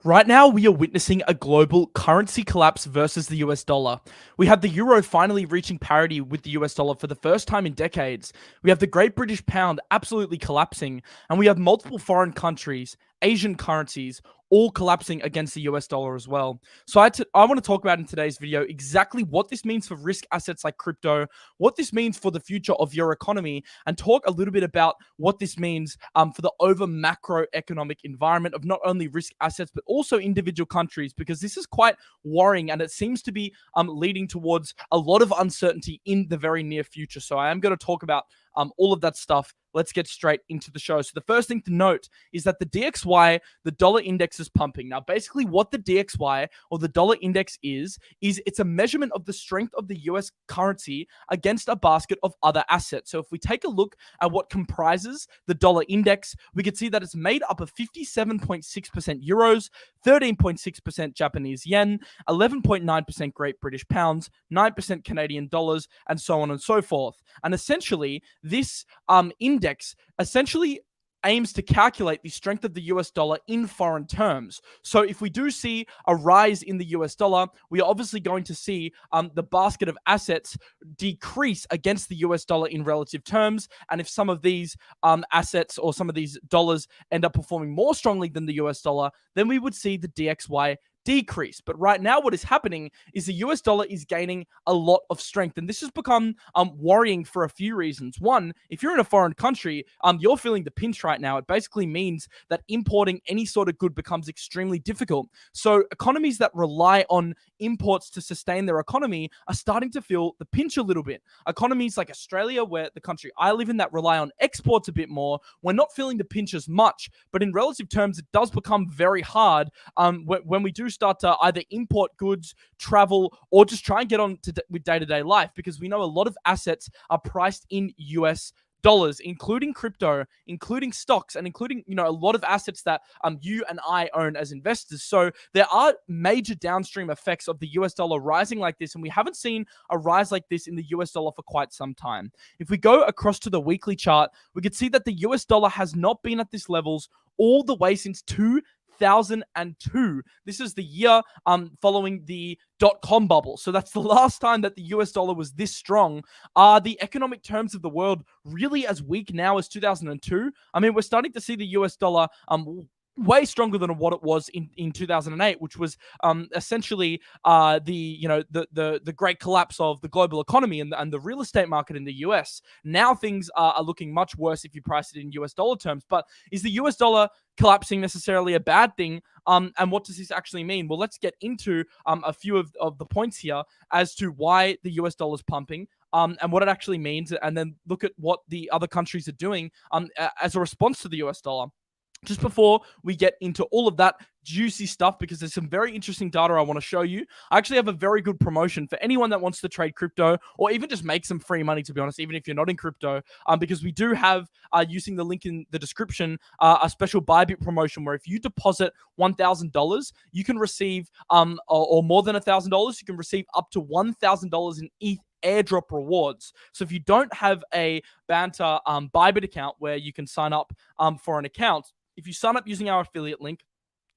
Right now, we are witnessing a global currency collapse versus the US dollar. We have the euro finally reaching parity with the US dollar for the first time in decades. We have the Great British Pound absolutely collapsing, and we have multiple foreign countries, Asian currencies, all collapsing against the US dollar as well. So I want to talk about in today's video exactly what this means for risk assets like crypto, what this means for the future of your economy, and talk a little bit about what this means for the over macroeconomic environment of not only risk assets but also individual countries, because this is quite worrying and it seems to be leading towards a lot of uncertainty in the very near future. So I am going to talk about all of that stuff. Let's get straight into the show. So the first thing to note is that the DXY, the dollar index, is pumping. Now, basically what the DXY or the dollar index is it's a measurement of the strength of the US currency against a basket of other assets. So if we take a look at what comprises the dollar index, we can see that it's made up of 57.6% euros, 13.6% Japanese yen, 11.9% Great British pounds, 9% Canadian dollars, and so on and so forth. And essentially, this index essentially aims to calculate the strength of the US dollar in foreign terms. So if we do see a rise in the US dollar, we are obviously going to see the basket of assets decrease against the US dollar in relative terms. And if some of these assets or some of these dollars end up performing more strongly than the US dollar, then we would see the DXY decrease. But right now, what is happening is the US dollar is gaining a lot of strength, and this has become worrying for a few reasons. One, if you're in a foreign country, you're feeling the pinch right now. It basically means that importing any sort of good becomes extremely difficult. So economies that rely on imports to sustain their economy are starting to feel the pinch a little bit. Economies like Australia, where the country I live in, that rely on exports a bit more, we're not feeling the pinch as much. But in relative terms, it does become very hard when we do start to either import goods, travel, or just try and get on with day-to-day life, because we know a lot of assets are priced in US dollars, including crypto, including stocks, and including, a lot of assets that you and I own as investors. So there are major downstream effects of the US dollar rising like this, and we haven't seen a rise like this in the US dollar for quite some time. If we go across to the weekly chart, we can see that the US dollar has not been at this levels all the way since 2002. This is the year following the dot-com bubble. So that's the last time that the US dollar was this strong. Are the economic terms of the world really as weak now as 2002? I mean, we're starting to see the US dollar way stronger than what it was in 2008, which was essentially the great collapse of the global economy and the real estate market in the US. Now things are looking much worse if you price it in US dollar terms. But is the US dollar collapsing necessarily a bad thing? And what does this actually mean? Well, let's get into a few of the points here as to why the US dollar is pumping. And what it actually means, and then look at what the other countries are doing as a response to the US dollar. Just before we get into all of that juicy stuff, because there's some very interesting data I want to show you, I actually have a very good promotion for anyone that wants to trade crypto or even just make some free money, to be honest, even if you're not in crypto, because we do have, using the link in the description, a special ByBit promotion where if you deposit $1,000, you can receive, or more than $1,000, you can receive up to $1,000 in ETH airdrop rewards. So if you don't have a Banter ByBit account where you can sign up for an account, if you sign up using our affiliate link,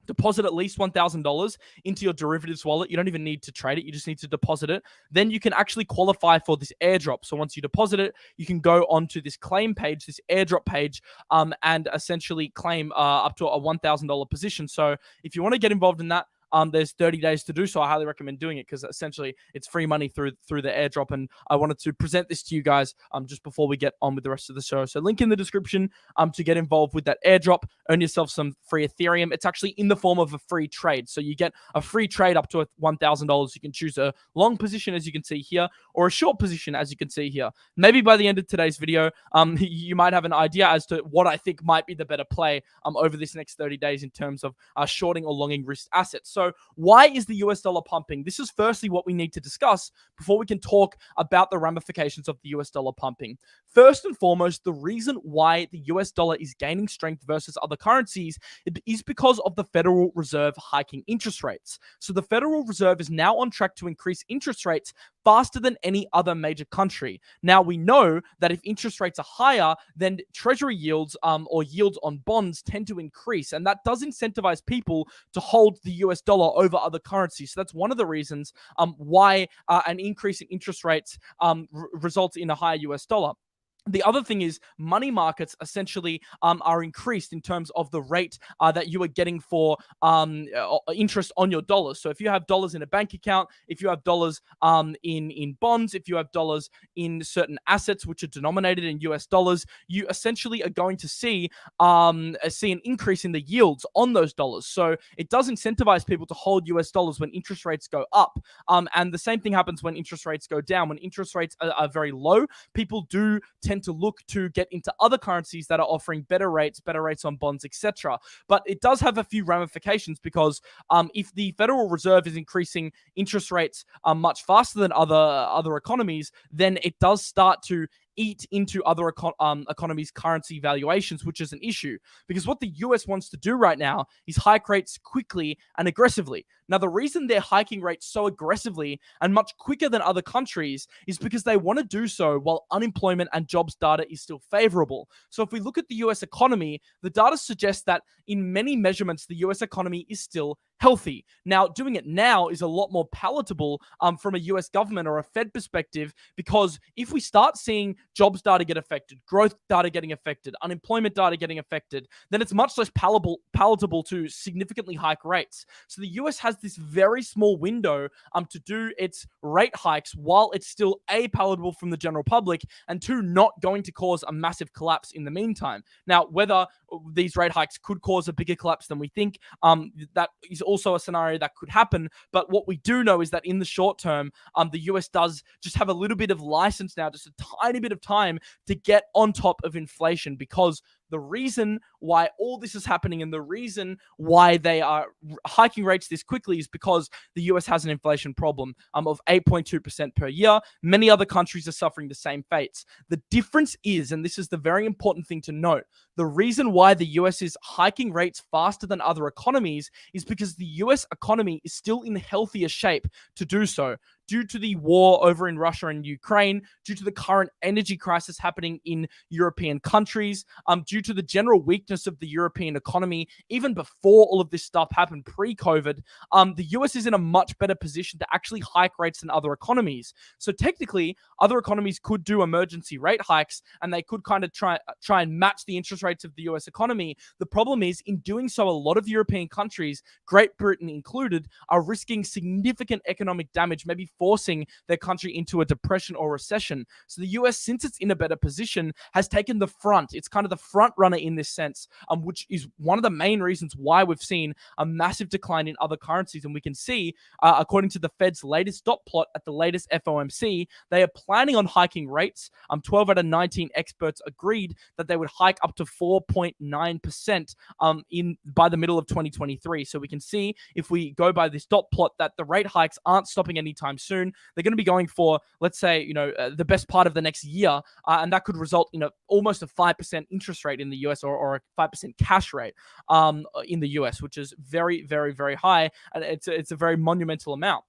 deposit at least $1,000 into your derivatives wallet. You don't even need to trade it. You just need to deposit it. Then you can actually qualify for this airdrop. So once you deposit it, you can go onto this claim page, this airdrop page, and essentially claim up to a $1,000 position. So if you want to get involved in that, there's 30 days to do so. I highly recommend doing it because essentially it's free money through the airdrop. And I wanted to present this to you guys just before we get on with the rest of the show. So link in the description to get involved with that airdrop. Earn yourself some free Ethereum. It's actually in the form of a free trade. So you get a free trade up to $1,000. You can choose a long position, as you can see here, or a short position, as you can see here. Maybe by the end of today's video, you might have an idea as to what I think might be the better play over this next 30 days in terms of shorting or longing risk assets. So why is the US dollar pumping? This is firstly what we need to discuss before we can talk about the ramifications of the US dollar pumping. First and foremost, the reason why the US dollar is gaining strength versus other currencies is because of the Federal Reserve hiking interest rates. So the Federal Reserve is now on track to increase interest rates faster than any other major country. Now, we know that if interest rates are higher, then treasury yields or yields on bonds tend to increase, and that does incentivize people to hold the US dollar over other currencies. So that's one of the reasons why an increase in interest rates results in a higher US dollar. The other thing is money markets essentially are increased in terms of the rate that you are getting for interest on your dollars. So if you have dollars in a bank account, if you have dollars in bonds, if you have dollars in certain assets which are denominated in US dollars, you essentially are going to see an increase in the yields on those dollars. So it does incentivize people to hold US dollars when interest rates go up. And the same thing happens when interest rates go down. When interest rates are very low, people do tend to look to get into other currencies that are offering better rates on bonds, etc. But it does have a few ramifications because if the Federal Reserve is increasing interest rates much faster than other economies, then it does start to eat into other economies' currency valuations, which is an issue. Because what the US wants to do right now is hike rates quickly and aggressively. Now, the reason they're hiking rates so aggressively and much quicker than other countries is because they want to do so while unemployment and jobs data is still favorable. So if we look at the US economy, the data suggests that in many measurements, the US economy is still healthy. Now, doing it now is a lot more palatable from a US government or a Fed perspective, because if we start seeing jobs data get affected, growth data getting affected, unemployment data getting affected, then it's much less palatable to significantly hike rates. So the US has this very small window to do its rate hikes while it's still A, palatable from the general public, and two, not going to cause a massive collapse in the meantime. Now, whether these rate hikes could cause a bigger collapse than we think, that is also a scenario that could happen. But what we do know is that in the short term, the US does just have a little bit of license now, just a tiny bit of time to get on top of inflation, because the reason why all this is happening and the reason why they are hiking rates this quickly is because the US has an inflation problem of 8.2% per year. Many other countries are suffering the same fates. The difference is, and this is the very important thing to note, the reason why the US is hiking rates faster than other economies is because the US economy is still in healthier shape to do so, due to the war over in Russia and Ukraine, due to the current energy crisis happening in European countries, due to the general weakness of the European economy, even before all of this stuff happened pre-COVID, the US is in a much better position to actually hike rates than other economies. So technically, other economies could do emergency rate hikes, and they could kind of try and match the interest rates of the US economy. The problem is, in doing so, a lot of European countries, Great Britain included, are risking significant economic damage, maybe forcing their country into a depression or recession. So the US, since it's in a better position, has taken the front. It's kind of the front runner in this sense, which is one of the main reasons why we've seen a massive decline in other currencies. And we can see, according to the Fed's latest dot plot at the latest FOMC, they are planning on hiking rates. 12 out of 19 experts agreed that they would hike up to 4.9% by the middle of 2023. So we can see, if we go by this dot plot, that the rate hikes aren't stopping anytime soon. They're going to be going for, let's say, the best part of the next year, and that could result in almost a 5% interest rate in the US, or a 5% cash rate in the US, which is very, very, very high, and it's a very monumental amount.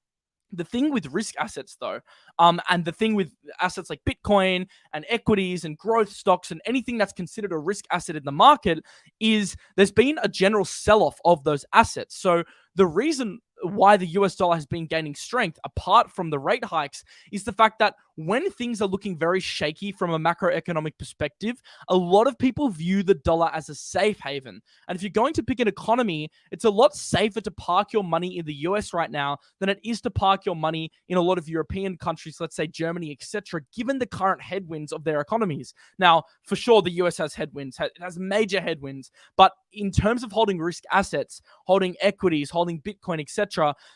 The thing with risk assets, though, and the thing with assets like Bitcoin and equities and growth stocks and anything that's considered a risk asset in the market, is there's been a general sell-off of those assets. So the reason why the US dollar has been gaining strength, apart from the rate hikes, is the fact that when things are looking very shaky from a macroeconomic perspective, a lot of people view the dollar as a safe haven. And if you're going to pick an economy, it's a lot safer to park your money in the US right now than it is to park your money in a lot of European countries, let's say Germany, etc., given the current headwinds of their economies. Now, for sure, the US has headwinds, it has major headwinds, but in terms of holding risk assets, holding equities, holding Bitcoin, etc.,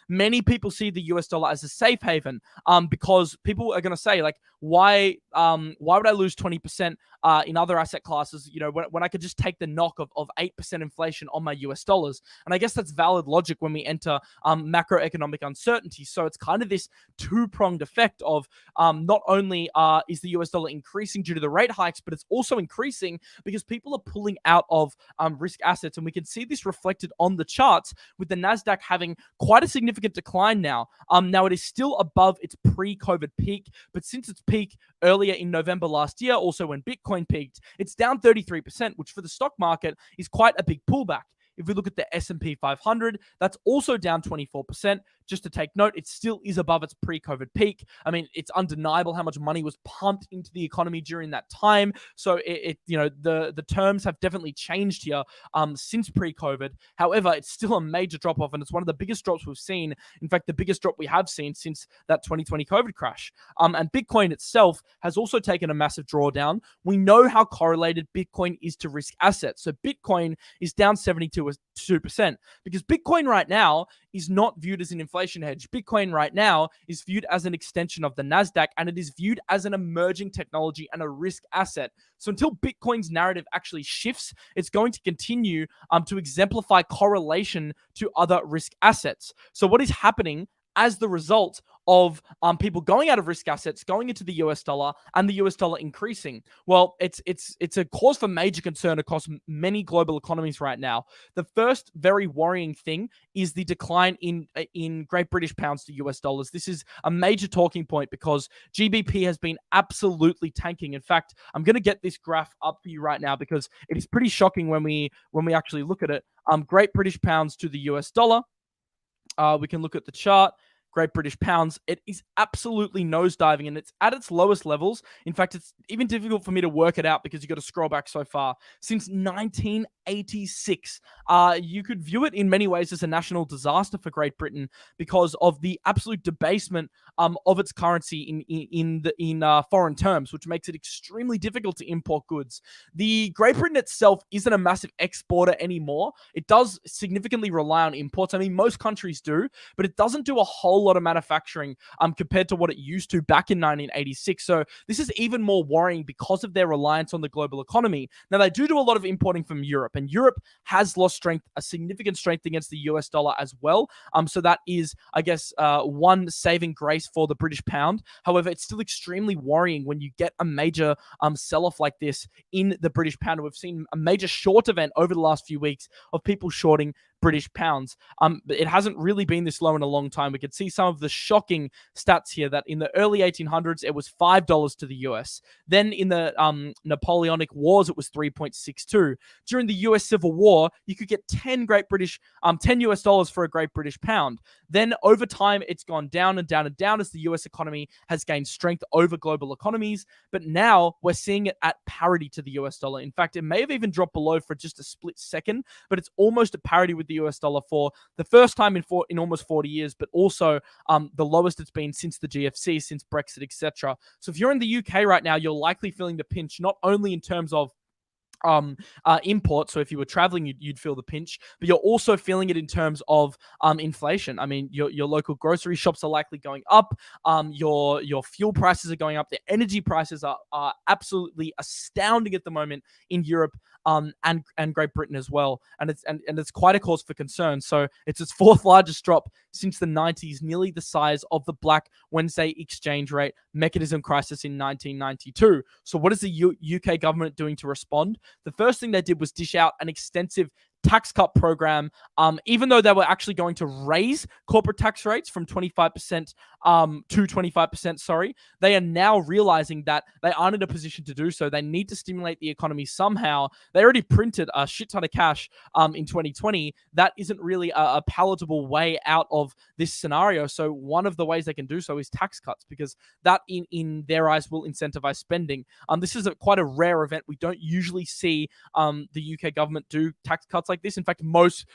many people see the US dollar as a safe haven, because people are going to say, like, why would I lose 20% in other asset classes, when I could just take the knock of 8% inflation on my US dollars? And I guess that's valid logic when we enter macroeconomic uncertainty. So it's kind of this two-pronged effect of not only is the US dollar increasing due to the rate hikes, but it's also increasing because people are pulling out of risk assets. And we can see this reflected on the charts with the NASDAQ having quite a significant decline now. Now it is still above its pre-COVID peak, but since its peak earlier in November last year, also when Bitcoin peaked, it's down 33%, which for the stock market is quite a big pullback. If we look at the S&P 500, that's also down 24%. Just to take note, it still is above its pre-COVID peak. I mean, it's undeniable how much money was pumped into the economy during that time. So the terms have definitely changed here since pre-COVID. However, it's still a major drop-off, and it's one of the biggest drops we've seen. In fact, the biggest drop we have seen since that 2020 COVID crash. And Bitcoin itself has also taken a massive drawdown. We know how correlated Bitcoin is to risk assets. So Bitcoin is down 72% because Bitcoin right now is not viewed as an inflation hedge. Bitcoin right now is viewed as an extension of the NASDAQ, and it is viewed as an emerging technology and a risk asset. So until Bitcoin's narrative actually shifts, it's going to continue to exemplify correlation to other risk assets. So what is happening as the result of people going out of risk assets, going into the US dollar, and the US dollar increasing? Well, it's a cause for major concern across many global economies right now. The first very worrying thing is the decline in Great British pounds to US dollars. This is a major talking point because GBP has been absolutely tanking. In fact, I'm going to get this graph up for you right now because it is pretty shocking when we actually look at it. Great British pounds to the US dollar. We can look at the chart. Great British pounds, it is absolutely nosediving, and it's at its lowest levels. In fact, it's even difficult for me to work it out because you've got to scroll back so far. Since 1986, you could view it in many ways as a national disaster for Great Britain because of the absolute debasement of its currency in foreign terms, which makes it extremely difficult to import goods. The Great Britain itself isn't a massive exporter anymore. It does significantly rely on imports. I mean, most countries do, but it doesn't do a whole lot of manufacturing compared to what it used to back in 1986. So this is even more worrying because of their reliance on the global economy. Now, they do a lot of importing from Europe, and Europe has lost strength, a significant strength against the US dollar as well. So that is, I guess, one saving grace for the British pound. However, it's still extremely worrying when you get a major sell-off like this in the British pound. We've seen a major short event over the last few weeks of people shorting British pounds. It hasn't really been this low in a long time. We could see some of the shocking stats here that in the early 1800s, it was $5 to the US. Then in the Napoleonic Wars, it was 3.62. During the US Civil War, you could get 10 US dollars for a Great British pound. Then over time, it's gone down and down and down as the US economy has gained strength over global economies. But now we're seeing it at parity to the US dollar. In fact, it may have even dropped below for just a split second, but it's almost at parity with the US dollar for the first time in almost 40 years, but also the lowest it's been since the GFC, since Brexit, etc. So if you're in the UK right now, you're likely feeling the pinch, not only in terms of import. So if you were traveling, you'd feel the pinch, but you're also feeling it in terms of inflation. I mean, your local grocery shops are likely going up. Your fuel prices are going up. The energy prices are absolutely astounding at the moment in Europe. And Great Britain as well, and it's quite a cause for concern. So it's its fourth largest drop since the 90s, nearly the size of the Black Wednesday exchange rate mechanism crisis in 1992. So what is the UK government doing to respond? The first thing they did was dish out an extensive tax cut program, even though they were actually going to raise corporate tax rates from 25% to 25%, sorry, they are now realizing that they aren't in a position to do so. They need to stimulate the economy somehow. They already printed a shit ton of cash in 2020. That isn't really a palatable way out of this scenario. So one of the ways they can do so is tax cuts, because that in their eyes will incentivize spending. This is quite a rare event. We don't usually see the UK government do tax cuts like this. In fact, most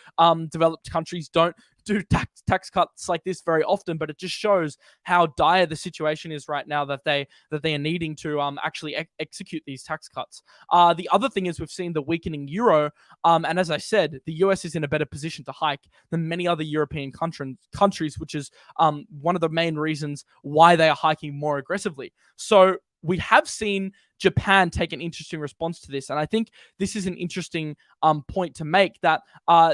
developed countries don't do tax cuts like this very often, but it just shows how dire the situation is right now that they are needing to actually execute these tax cuts. The other thing is we've seen the weakening euro, and as I said, the US is in a better position to hike than many other European countries, which is one of the main reasons why they are hiking more aggressively. So we have seen Japan take an interesting response to this. And I think this is an interesting point to make, that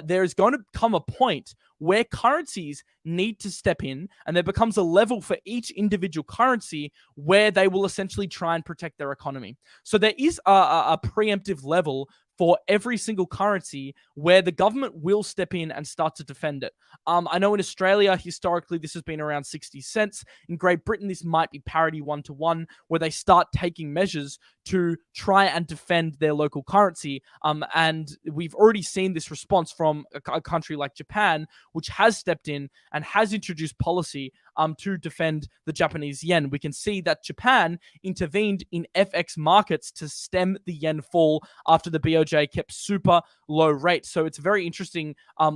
there is going to come a point where currencies need to step in, and there becomes a level for each individual currency where they will essentially try and protect their economy. So there is a preemptive level for every single currency where the government will step in and start to defend it. I know in Australia, historically, this has been around 60 cents. In Great Britain, this might be parity 1-to-1, where they start taking measures to try and defend their local currency. And we've already seen this response from a country like Japan, which has stepped in and has introduced policy to defend the Japanese yen. We can see that Japan intervened in FX markets to stem the yen fall after the BOJ kept super low rates. So it's very interesting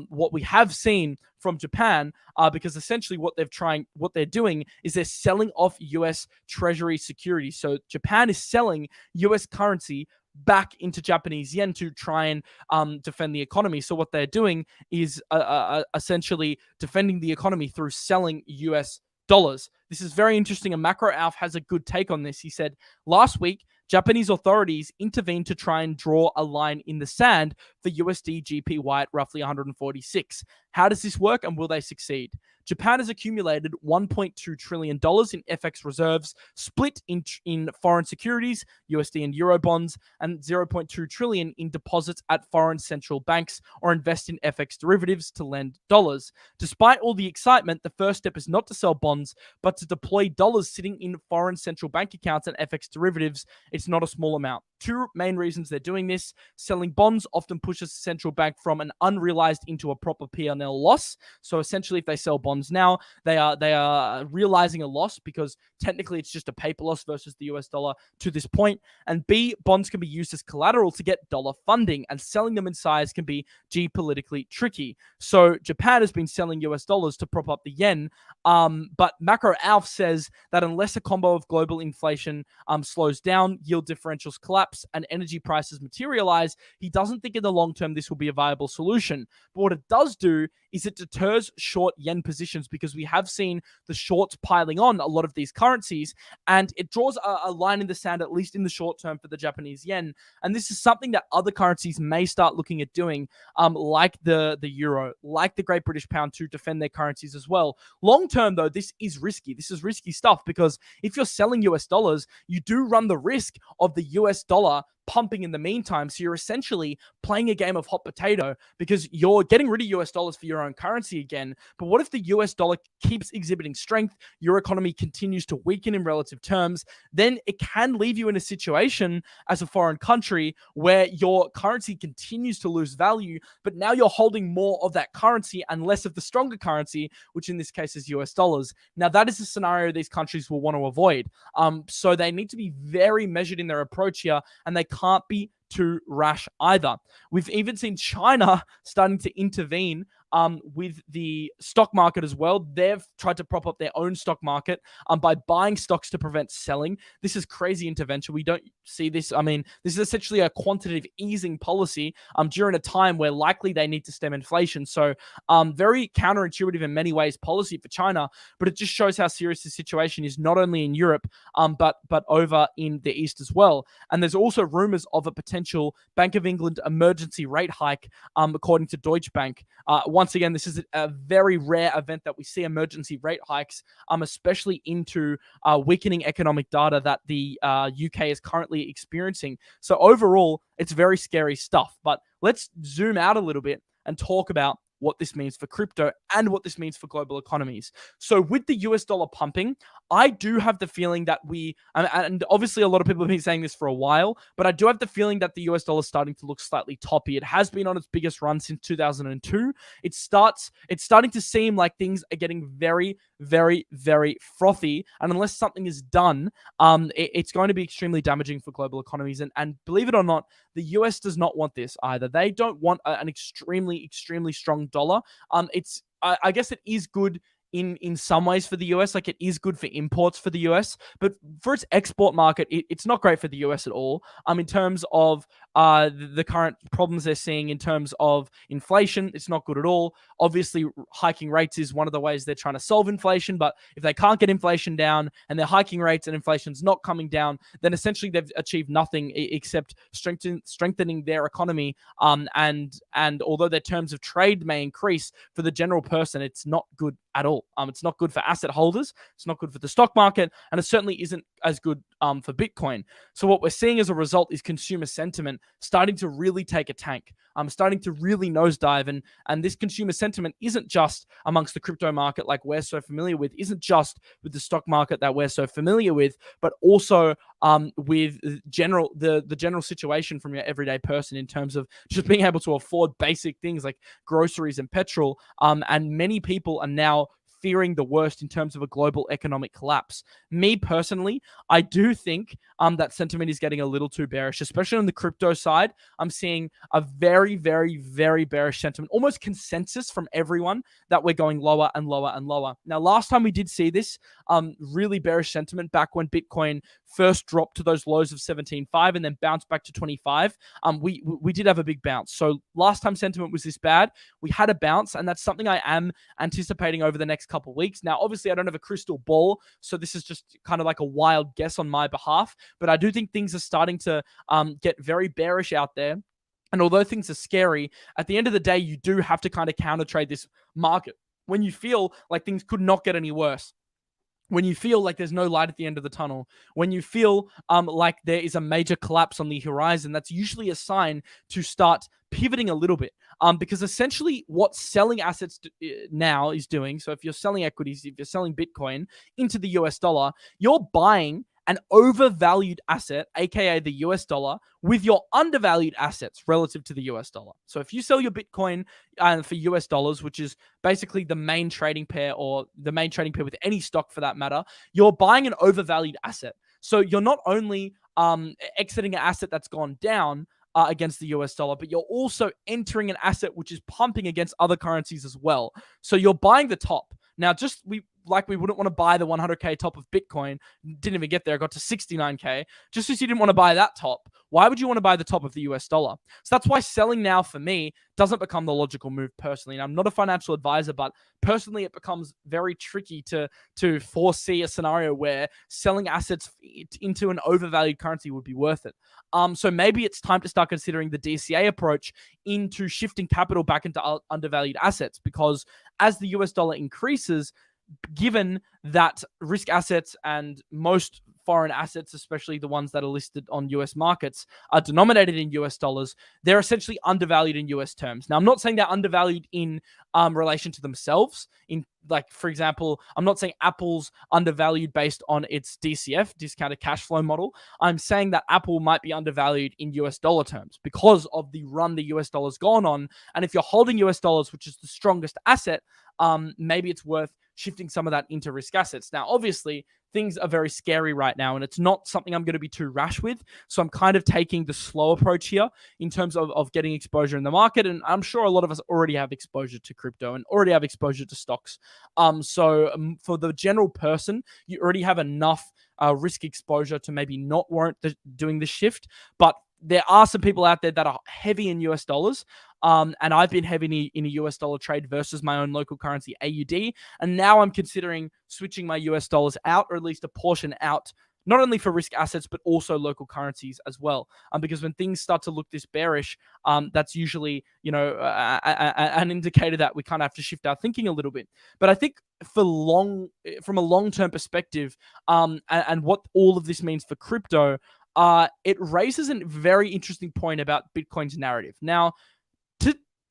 what we have seen from Japan, because essentially what they're doing is they're selling off US Treasury securities. So Japan is selling US currency back into Japanese yen to try and defend the economy. So what they're doing is essentially defending the economy through selling US dollars. This is very interesting, and Macro Alf has a good take on this. He said, last week, Japanese authorities intervened to try and draw a line in the sand for USD GPY at roughly 146. How does this work, and will they succeed? Japan has accumulated $1.2 trillion in FX reserves, split in foreign securities, USD and Euro bonds, and $0.2 trillion in deposits at foreign central banks, or invest in FX derivatives to lend dollars. Despite all the excitement, the first step is not to sell bonds, but to deploy dollars sitting in foreign central bank accounts and FX derivatives. It's not a small amount. Two main reasons they're doing this. Selling bonds often pushes the central bank from an unrealized into a proper P&L loss. So essentially, if they sell bonds now, they are realizing a loss, because technically it's just a paper loss versus the US dollar to this point. And B, bonds can be used as collateral to get dollar funding, and selling them in size can be geopolitically tricky. So Japan has been selling US dollars to prop up the yen, but Macro Alf says that unless a combo of global inflation slows down, yield differentials collapse, and energy prices materialize, he doesn't think in the long term this will be a viable solution. But what it does do is it deters short yen positions, because we have seen the shorts piling on a lot of these currencies, and it draws a line in the sand, at least in the short term, for the Japanese yen. And this is something that other currencies may start looking at doing, like the euro, like the Great British Pound, to defend their currencies as well. Long term, though, this is risky. This is risky stuff, because if you're selling US dollars, you do run the risk of the US dollar pumping in the meantime. So you're essentially playing a game of hot potato, because you're getting rid of US dollars for your own currency again. But what if the US dollar keeps exhibiting strength, your economy continues to weaken in relative terms? Then it can leave you in a situation as a foreign country where your currency continues to lose value, but now you're holding more of that currency and less of the stronger currency, which in this case is US dollars. Now that is a scenario these countries will want to avoid. So they need to be very measured in their approach here, and they can't be too rash either. We've even seen China starting to intervene with the stock market as well. They've tried to prop up their own stock market by buying stocks to prevent selling. This is crazy intervention. We don't see this. I mean, this is essentially a quantitative easing policy during a time where likely they need to stem inflation. So very counterintuitive in many ways policy for China, but it just shows how serious the situation is, not only in Europe, but over in the East as well. And there's also rumors of a potential Bank of England emergency rate hike, according to Deutsche Bank. Once again, this is a very rare event that we see emergency rate hikes, especially into weakening economic data that the UK is currently experiencing. So overall, it's very scary stuff. But let's zoom out a little bit and talk about what this means for crypto and what this means for global economies. So with the US dollar pumping, I do have the feeling that and obviously a lot of people have been saying this for a while, but I do have the feeling that the US dollar is starting to look slightly toppy. It has been on its biggest run since 2002. It's starting to seem like things are getting very, very, very frothy. And unless something is done, it's going to be extremely damaging for global economies. And believe it or not, the US does not want this either. They don't want an extremely, extremely strong dollar. I guess it is good in some ways for the US. Like, it is good for imports for the US, but for its export market, it's not great for the US at all. In terms of the current problems they're seeing in terms of inflation, it's not good at all. Obviously, hiking rates is one of the ways they're trying to solve inflation, but if they can't get inflation down and they're hiking rates and inflation's not coming down, then essentially they've achieved nothing except strengthening their economy. And although their terms of trade may increase, for the general person, it's not good at all. It's not good for asset holders. It's not good for the stock market, and it certainly isn't as good for Bitcoin. So what we're seeing as a result is consumer sentiment starting to really take a tank. Starting to really nosedive, and this consumer sentiment isn't just amongst the crypto market like we're so familiar with, isn't just with the stock market that we're so familiar with, but also with the general situation from your everyday person in terms of just being able to afford basic things like groceries and petrol. And many people are now fearing the worst in terms of a global economic collapse. Me personally, I do think that sentiment is getting a little too bearish, especially on the crypto side. I'm seeing a very, very, very bearish sentiment, almost consensus from everyone that we're going lower and lower and lower. Now, last time we did see this really bearish sentiment back when Bitcoin first dropped to those lows of 17.5 and then bounced back to 25. We did have a big bounce. So last time sentiment was this bad, we had a bounce, and that's something I am anticipating over the next couple of weeks. Now, obviously, I don't have a crystal ball, so this is just kind of like a wild guess on my behalf, but I do think things are starting to get very bearish out there. And although things are scary, at the end of the day, you do have to kind of counter trade this market when you feel like things could not get any worse. When you feel like there's no light at the end of the tunnel, when you feel like there is a major collapse on the horizon, that's usually a sign to start pivoting a little bit. Because essentially what selling assets now is doing, so if you're selling equities, if you're selling Bitcoin into the US dollar, you're buying an overvalued asset, aka the US dollar, with your undervalued assets relative to the US dollar. So if you sell your Bitcoin for US dollars, which is basically the main trading pair, or the main trading pair with any stock for that matter, you're buying an overvalued asset. So you're not only exiting an asset that's gone down against the US dollar, but you're also entering an asset which is pumping against other currencies as well. So you're buying the top. Now, we wouldn't want to buy the 100K top of Bitcoin, didn't even get there, got to 69K. Just as you didn't want to buy that top, why would you want to buy the top of the US dollar? So that's why selling now for me doesn't become the logical move personally. And I'm not a financial advisor, but personally it becomes very tricky to foresee a scenario where selling assets into an overvalued currency would be worth it. So maybe it's time to start considering the DCA approach into shifting capital back into undervalued assets, because as the US dollar increases, given that risk assets and most foreign assets, especially the ones that are listed on US markets, are denominated in US dollars, they're essentially undervalued in US terms. Now, I'm not saying they're undervalued in relation to themselves. For example, I'm not saying Apple's undervalued based on its DCF, discounted cash flow model. I'm saying that Apple might be undervalued in US dollar terms because of the run the US dollar's gone on. And if you're holding US dollars, which is the strongest asset, maybe it's worth shifting some of that into risk assets. Now, obviously, things are very scary right now, and it's not something I'm going to be too rash with. So I'm kind of taking the slow approach here in terms of getting exposure in the market. And I'm sure a lot of us already have exposure to crypto and already have exposure to stocks. So for the general person, you already have enough risk exposure to maybe not warrant doing this shift. But there are some people out there that are heavy in US dollars. And I've been heavy in a US dollar trade versus my own local currency, AUD. And now I'm considering switching my US dollars out, or at least a portion out, not only for risk assets, but also local currencies as well. Because when things start to look this bearish, that's usually, an indicator that we kind of have to shift our thinking a little bit. But I think from a long-term perspective, and what all of this means for crypto, it raises a very interesting point about Bitcoin's narrative. Now,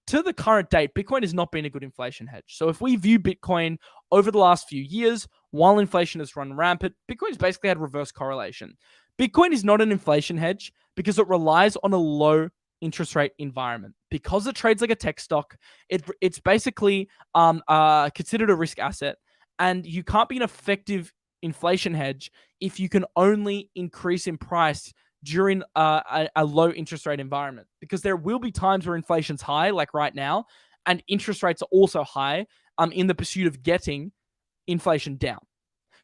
to the current date, Bitcoin has not been a good inflation hedge. So if we view Bitcoin over the last few years, while inflation has run rampant, Bitcoin's basically had reverse correlation. Bitcoin is not an inflation hedge because it relies on a low interest rate environment. Because it trades like a tech stock, it's basically considered a risk asset, and you can't be an effective inflation hedge if you can only increase in price during a low interest rate environment, because there will be times where inflation's high, like right now, and interest rates are also high in the pursuit of getting inflation down.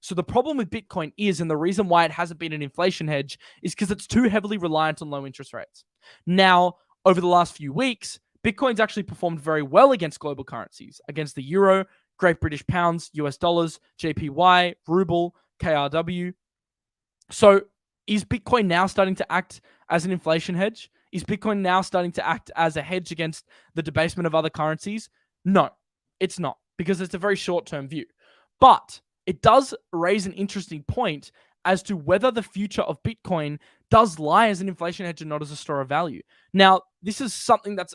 So the problem with Bitcoin is, and the reason why it hasn't been an inflation hedge, is because it's too heavily reliant on low interest rates. Now, over the last few weeks, Bitcoin's actually performed very well against global currencies, against the euro, Great British pounds, US dollars, JPY, ruble, KRW. So is Bitcoin now starting to act as an inflation hedge? Is Bitcoin now starting to act as a hedge against the debasement of other currencies? No, it's not, because it's a very short-term view. But it does raise an interesting point as to whether the future of Bitcoin does lie as an inflation hedge and not as a store of value. Now, this is something that's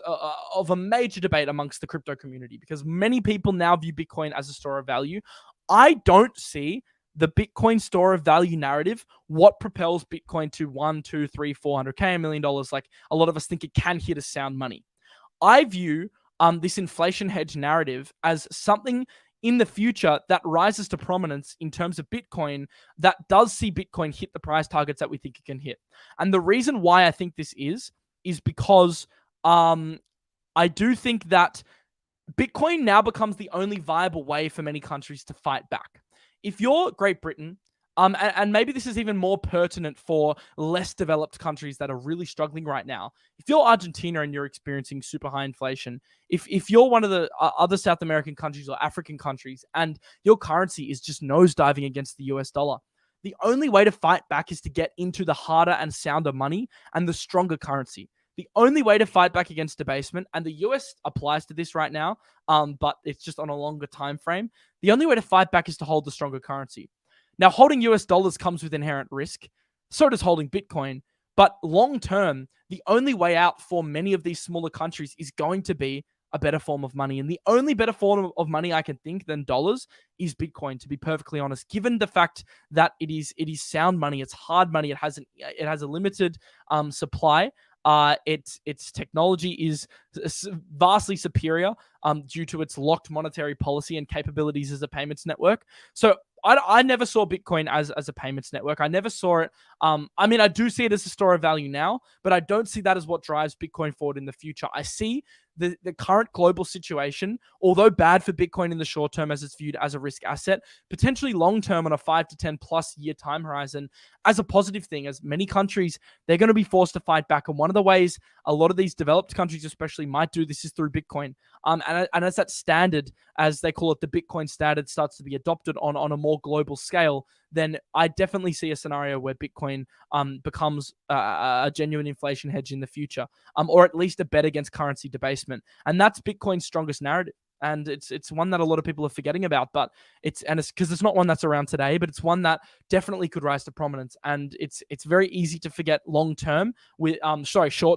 of a major debate amongst the crypto community, because many people now view Bitcoin as a store of value. I don't see the Bitcoin store of value narrative, what propels Bitcoin to 1, 2, 3, 400K, $1 million, like a lot of us think it can hit as sound money. I view this inflation hedge narrative as something in the future that rises to prominence in terms of Bitcoin, that does see Bitcoin hit the price targets that we think it can hit. And the reason why I think this is because I do think that Bitcoin now becomes the only viable way for many countries to fight back. If you're Great Britain, and maybe this is even more pertinent for less developed countries that are really struggling right now. If you're Argentina and you're experiencing super high inflation, if you're one of the other South American countries or African countries and your currency is just nosediving against the US dollar, the only way to fight back is to get into the harder and sounder money and the stronger currency. The only way to fight back against debasement, and the US applies to this right now, but it's just on a longer time frame. The only way to fight back is to hold the stronger currency. Now, holding US dollars comes with inherent risk. So does holding Bitcoin. But long term, the only way out for many of these smaller countries is going to be a better form of money. And the only better form of money I can think than dollars is Bitcoin, to be perfectly honest, given the fact that it is sound money, it's hard money, it has a limited supply. Its technology is vastly superior due to its locked monetary policy and capabilities as a payments network. So I never saw Bitcoin as a payments network. I never saw it. I mean, I do see it as a store of value now, but I don't see that as what drives Bitcoin forward in the future. I see the current global situation, although bad for Bitcoin in the short term as it's viewed as a risk asset, potentially long term on a 5 to 10 plus year time horizon as a positive thing, as many countries, they're going to be forced to fight back. And one of the ways a lot of these developed countries especially might do this is through Bitcoin. And as that standard, as they call it, the Bitcoin standard, starts to be adopted on a more global scale, then I definitely see a scenario where Bitcoin becomes a genuine inflation hedge in the future, or at least a bet against currency debasement. And that's Bitcoin's strongest narrative. And it's one that a lot of people are forgetting about, but it's because it's not one that's around today, but it's one that definitely could rise to prominence. And it's very easy to forget short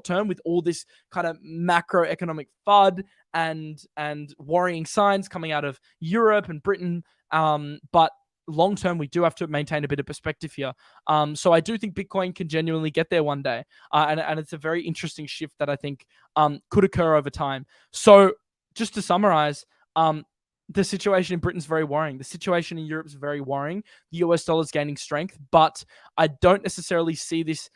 term with all this kind of macroeconomic FUD and worrying signs coming out of Europe and Britain. But long term, we do have to maintain a bit of perspective here. So I do think Bitcoin can genuinely get there one day, and it's a very interesting shift that I think could occur over time. So just to summarize, the situation in Britain's very worrying. The situation in Europe's very worrying. The US dollar is gaining strength, but I don't necessarily see this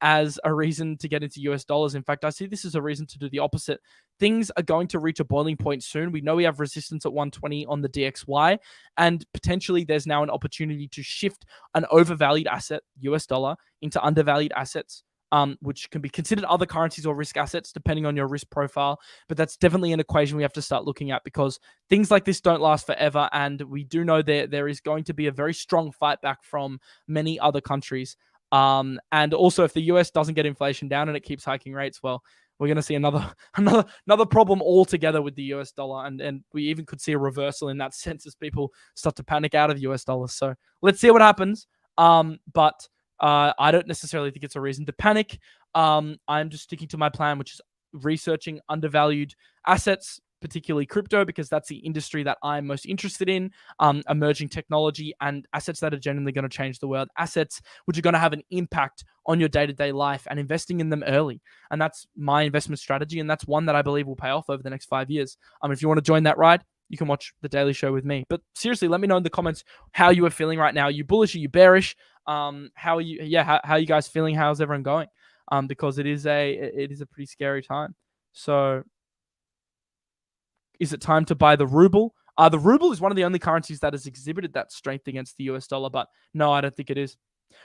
as a reason to get into US dollars. In fact, I see this as a reason to do the opposite. Things are going to reach a boiling point soon. We know we have resistance at 120 on the DXY, and potentially there's now an opportunity to shift an overvalued asset, US dollar, into undervalued assets, which can be considered other currencies or risk assets, depending on your risk profile. But that's definitely an equation we have to start looking at, because things like this don't last forever. And we do know there is going to be a very strong fight back from many other countries. And also, if the US doesn't get inflation down and it keeps hiking rates, well, we're going to see another problem altogether with the US dollar. And we even could see a reversal in that sense as people start to panic out of US dollars. So let's see what happens. But I don't necessarily think it's a reason to panic. I'm just sticking to my plan, which is researching undervalued assets, particularly crypto, because that's the industry that I'm most interested in, emerging technology and assets that are genuinely going to change the world, assets which are going to have an impact on your day-to-day life, and investing in them early. And that's my investment strategy, and that's one that I believe will pay off over the next 5 years. If you want to join that ride, you can watch The Daily Show with me. But seriously, let me know in the comments how you are feeling right now. Are you bullish? Are you bearish? How are you? Yeah, how are you guys feeling? How's everyone going? Because it is a pretty scary time. So Is it time to buy the ruble? The ruble is one of the only currencies that has exhibited that strength against the US dollar, but no, I don't think it is.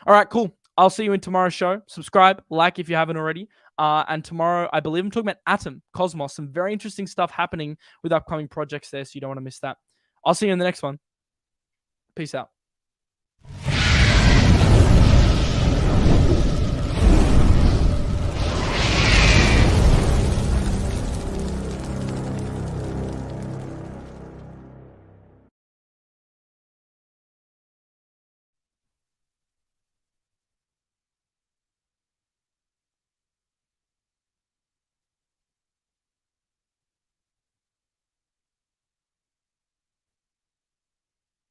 All right, cool. I'll see you in tomorrow's show. Subscribe, like if you haven't already. And tomorrow, I believe I'm talking about Atom, Cosmos, some very interesting stuff happening with upcoming projects there, so you don't want to miss that. I'll see you in the next one. Peace out.